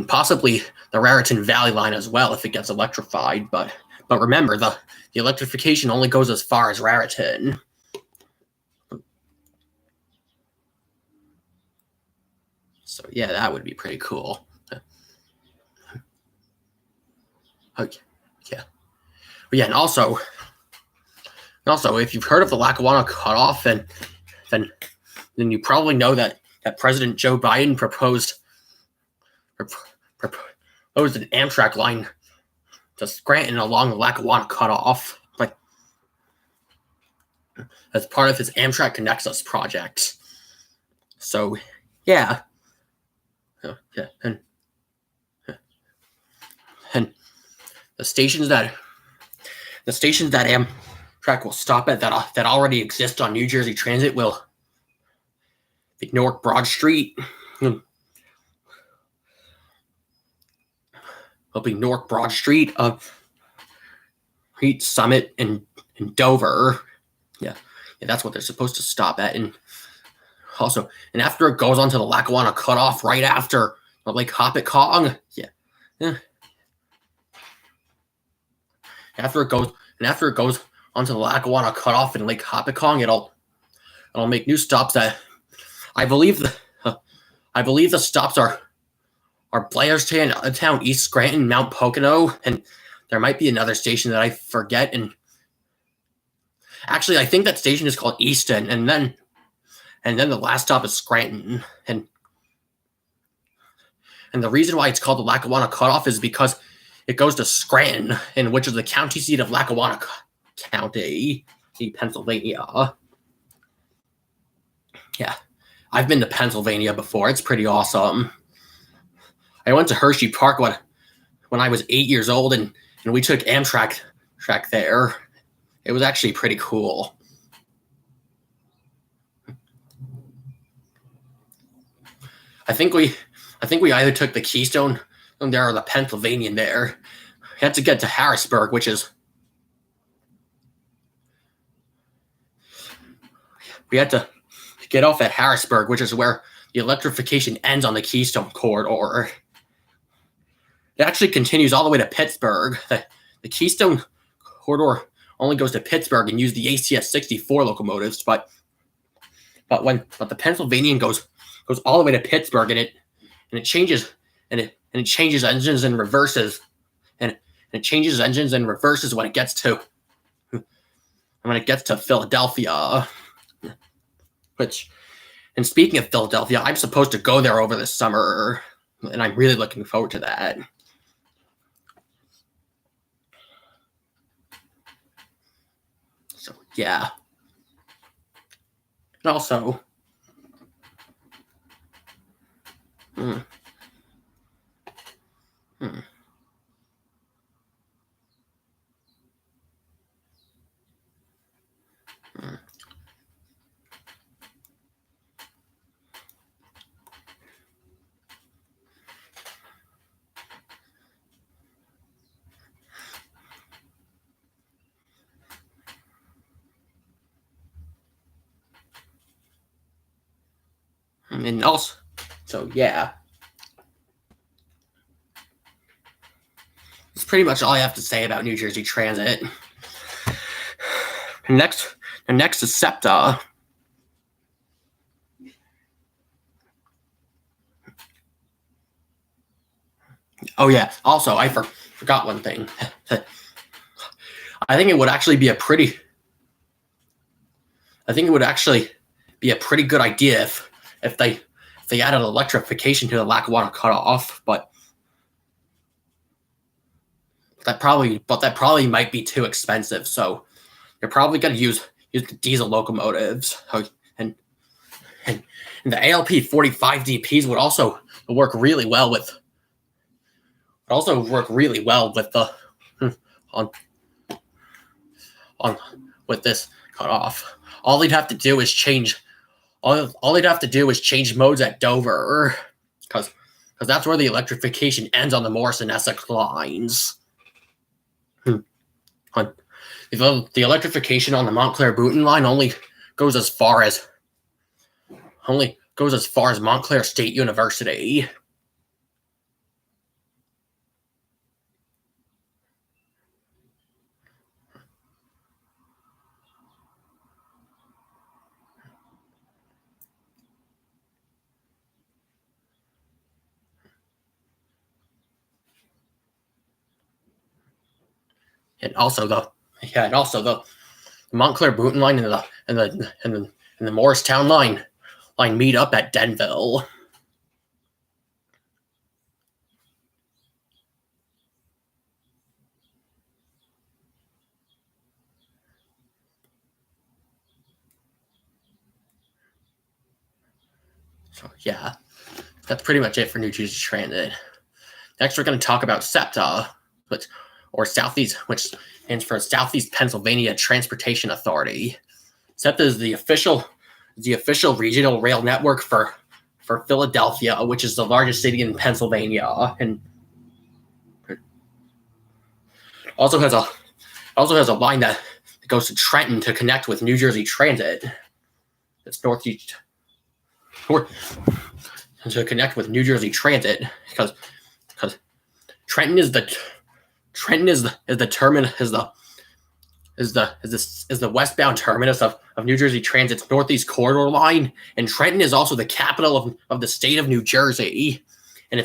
possibly the Raritan Valley line as well if it gets electrified. But remember, the electrification only goes as far as Raritan. So yeah, that would be pretty cool. Okay, yeah, and also, if you've heard of the Lackawanna cutoff, then you probably know that President Joe Biden proposed an Amtrak line to Scranton along the Lackawanna cutoff, like as part of his Amtrak Connects Us project. So yeah, and the stations that Amtrak will stop at that already exist on New Jersey Transit will be Newark Broad Street. Will be Newark Broad Street, Summit, and Dover. Yeah, that's what they're supposed to stop at. And also, and after it goes onto the Lackawanna cutoff, right after Lake Hopatcong. Yeah. After it goes onto the Lackawanna cutoff in Lake Hopatcong, it'll make new stops that I believe the stops are Blairstown, East Scranton, Mount Pocono, and there might be another station that I forget. And Actually, I think that station is called Easton, and then the last stop is Scranton. And the reason why it's called the Lackawanna Cutoff is because it goes to Scranton, which is the county seat of Lackawanna County, Pennsylvania. Yeah, I've been to Pennsylvania before. It's pretty awesome. I went to Hershey Park when I was 8 years old, and we took Amtrak there. It was actually pretty cool. I think we either took the Keystone there or the Pennsylvanian there. We had to get to Harrisburg, which is we had to get off at Harrisburg, which is where the electrification ends on the Keystone corridor. It actually continues all the way to Pittsburgh. The Keystone corridor only goes to Pittsburgh and uses the ACS 64 locomotives, but the Pennsylvanian goes all the way to Pittsburgh, and it changes engines and reverses, and it changes engines and reverses when it gets to Philadelphia. And speaking of Philadelphia, I'm supposed to go there over the summer, and I'm really looking forward to that. So yeah. And also, and also, so yeah. That's pretty much all I have to say about New Jersey Transit. Next is SEPTA. Oh yeah. Also, I forgot one thing. I think it would actually be a pretty good idea if they added electrification to the Lackawanna Cutoff, but that probably might be too expensive. So you're probably going to use the diesel locomotives, and the ALP 45 DPs would also work really well with. The with this cutoff. All they'd have to do is change modes at Dover, because that's where the electrification ends on the Morrison Essex lines. The electrification on the Montclair Boonton line only goes as far as Montclair State University. And also the Montclair Boonton line and the Morristown line meet up at Denville. So yeah, that's pretty much it for New Jersey Transit. Next, we're going to talk about SEPTA, or Southeast, which stands for Southeast Pennsylvania Transportation Authority. SEPTA is the official regional rail network for Philadelphia, which is the largest city in Pennsylvania, and also has a line that goes to Trenton to connect with New Jersey Transit. It's northeast to connect with New Jersey Transit, because Trenton is the westbound terminus of New Jersey Transit's Northeast Corridor line, and Trenton is also the capital of the state of New Jersey, and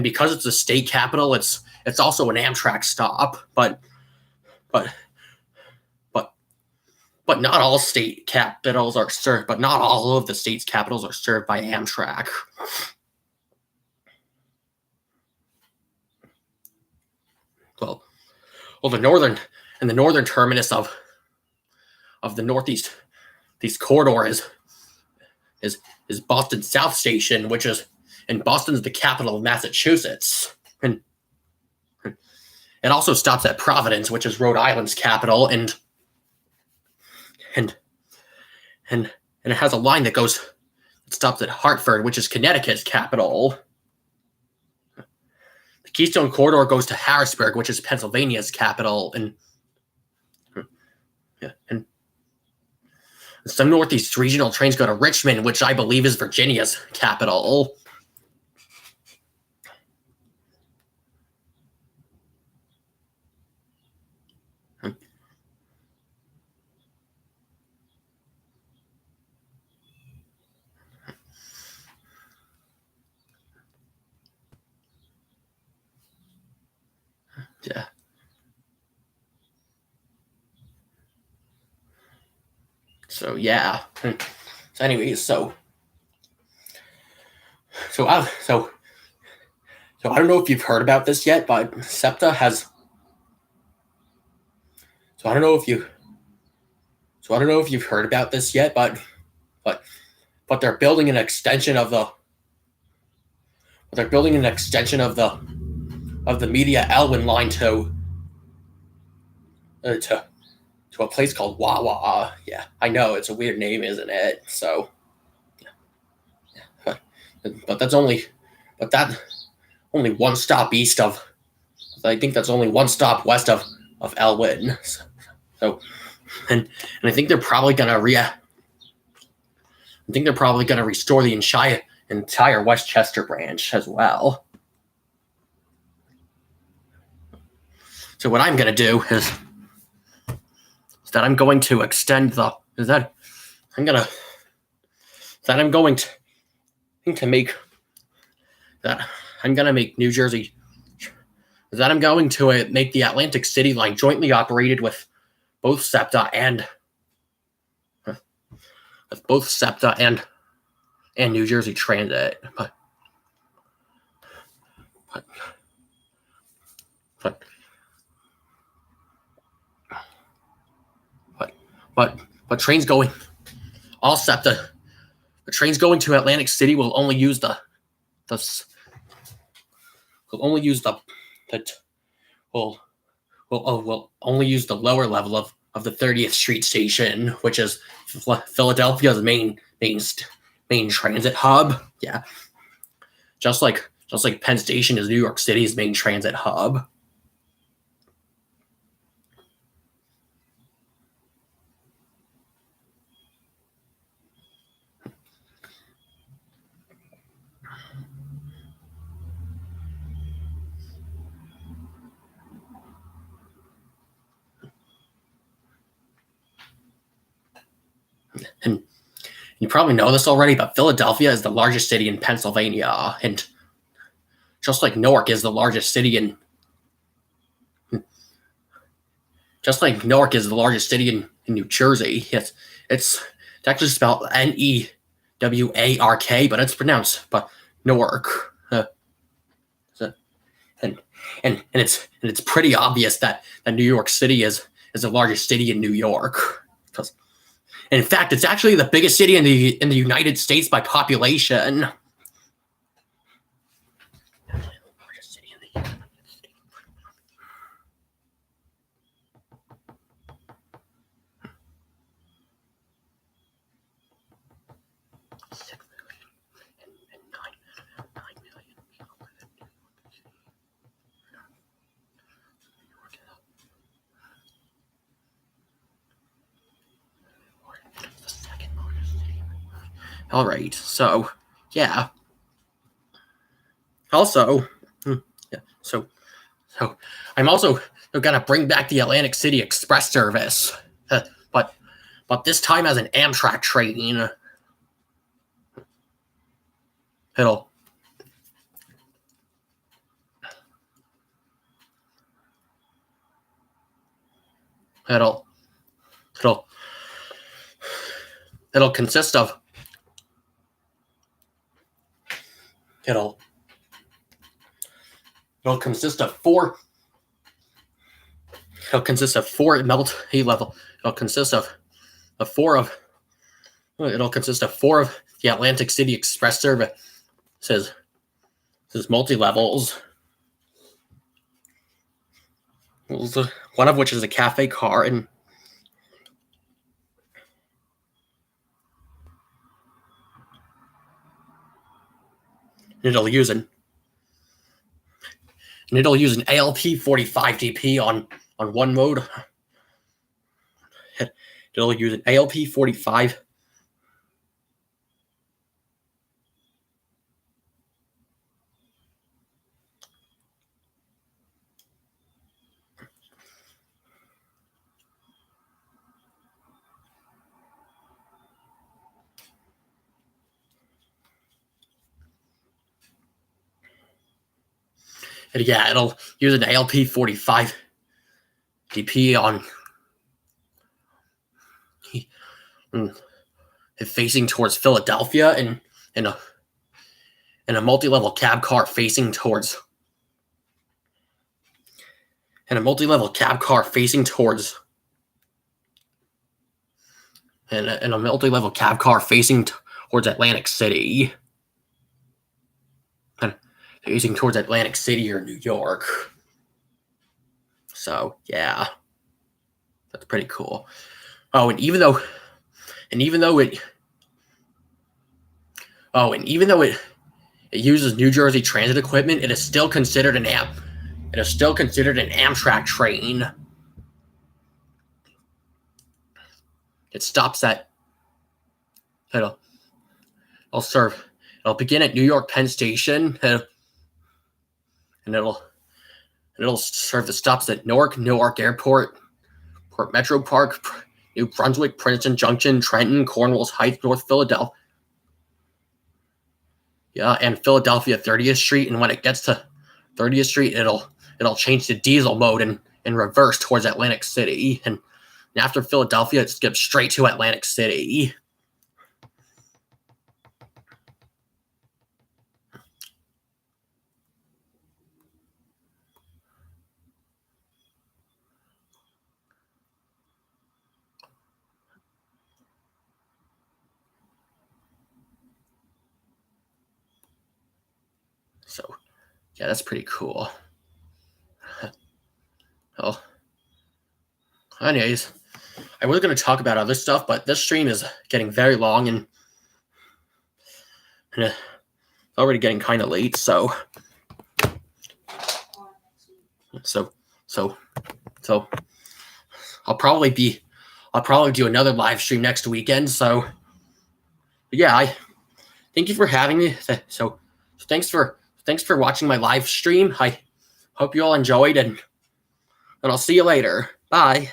because it's the state capital, it's also an Amtrak stop, but but not all state capitals are served. But not all of the state's capitals are served by Amtrak. Well, the northern terminus of the northeast corridor is Boston South Station, which is, and Boston's the capital of Massachusetts, and it also stops at Providence, which is Rhode Island's capital, and it has a line that stops at Hartford, which is Connecticut's capital. The Keystone Corridor goes to Harrisburg, which is Pennsylvania's capital, and some Northeast regional trains go to Richmond, which I believe is Virginia's capital. Yeah. So yeah. So anyways, so I don't know if you've heard about this yet, but SEPTA has. So I don't know if you've heard about this yet, but they're building an extension of the. They're building an extension of the Media Elwyn line to a place called Wawa. Yeah, I know it's a weird name, isn't it? So, yeah. But that's only one stop east of. I think that's only one stop west of Elwyn. So, and I think they're probably gonna restore the entire Westchester branch as well. So what I'm gonna do is that I'm going to extend the I'm gonna make New Jersey. That I'm going to make the Atlantic City line jointly operated with both SEPTA and New Jersey Transit. But trains going all SEPTA. The trains going to Atlantic City will only use the lower level of the 30th Street station, which is Philadelphia's main transit hub. Yeah, just like Penn Station is New York City's main transit hub. And you probably know this already, but Philadelphia is the largest city in Pennsylvania, and just like Newark is the largest city in New Jersey. It's actually spelled Newark, but it's pronounced Newark. And it's pretty obvious that New York City is the largest city in New York. In fact, it's actually the biggest city in the United States by population. All right, so yeah. Also, yeah. So I'm also gonna bring back the Atlantic City Express service, but this time as an Amtrak train. It'll it'll consist of it'll consist of four multi-level. It'll consist of four of the Atlantic City Express services multi-levels. One of which is a cafe car, and it'll use an ALP 45 DP on one mode. It'll use an ALP 45. And yeah, it'll use an ALP 45 DP on facing towards Philadelphia, and a multi-level cab car facing towards Atlantic City. Facing towards Atlantic City or New York. So yeah, that's pretty cool. Oh, and even though it uses New Jersey Transit equipment, it is still considered an Amtrak train. It stops at it'll begin at New York Penn Station, and it'll serve the stops at Newark Airport, Port Metro Park, New Brunswick, Princeton Junction, Trenton, Cornwalls Heights, North Philadelphia. Yeah, and Philadelphia 30th Street, and when it gets to 30th Street, it'll change to diesel mode and reverse towards Atlantic City, and after Philadelphia, it skips straight to Atlantic City. So, yeah, that's pretty cool. Well, anyways, I was going to talk about other stuff, but this stream is getting very long, and it's already getting kind of late. So I'll probably do another live stream next weekend. So yeah, I thank you for having me. So thanks for watching my live stream. I hope you all enjoyed, and I'll see you later. Bye.